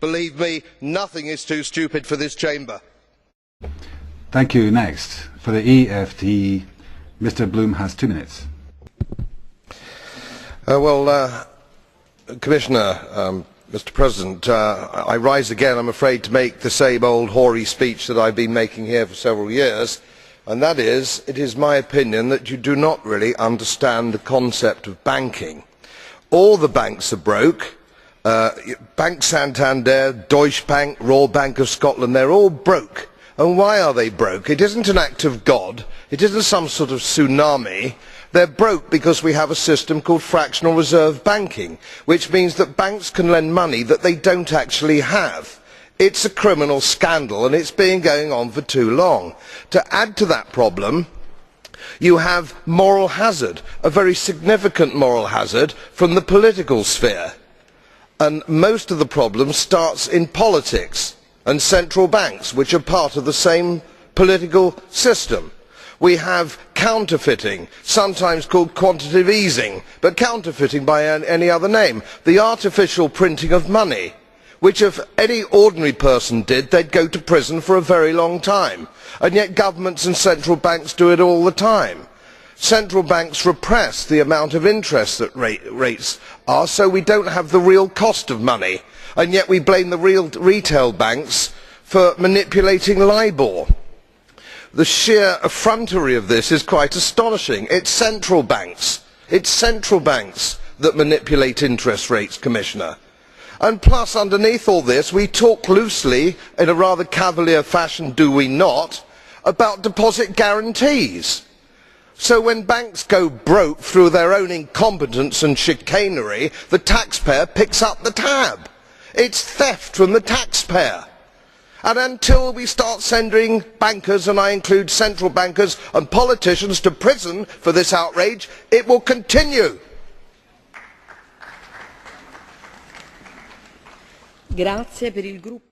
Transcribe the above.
Believe me, nothing is too stupid for this chamber. Thank you. Next, for the EFT, Mr. Bloom has 2 minutes. Commissioner, Mr. President, I rise again, I'm afraid, to make the same old hoary speech that I've been making here for several years, and that is, it is my opinion that you do not really understand the concept of banking. All the banks are broke. Bank Santander, Deutsche Bank, Royal Bank of Scotland, they're all broke. And why are they broke? It isn't an act of God. It isn't some sort of tsunami. They're broke because we have a system called fractional reserve banking, which means that banks can lend money that they don't actually have. It's a criminal scandal, and it's been going on for too long. To add to that problem, you have moral hazard, a very significant moral hazard from the political sphere. And most of the problem starts in politics and central banks, which are part of the same political system. We have counterfeiting, sometimes called quantitative easing, but counterfeiting by any other name. The artificial printing of money, which if any ordinary person did, they'd go to prison for a very long time. And yet governments and central banks do it all the time. Central banks repress the amount of interest that rates are, so we don't have the real cost of money. And yet we blame the real retail banks for manipulating LIBOR. The sheer effrontery of this is quite astonishing. It's central banks that manipulate interest rates, Commissioner. And plus, underneath all this, we talk loosely, in a rather cavalier fashion, do we not, about deposit guarantees. So when banks go broke through their own incompetence and chicanery, the taxpayer picks up the tab. It's theft from the taxpayer. And until we start sending bankers, and I include central bankers and politicians, to prison for this outrage, it will continue. Grazie per il gruppo.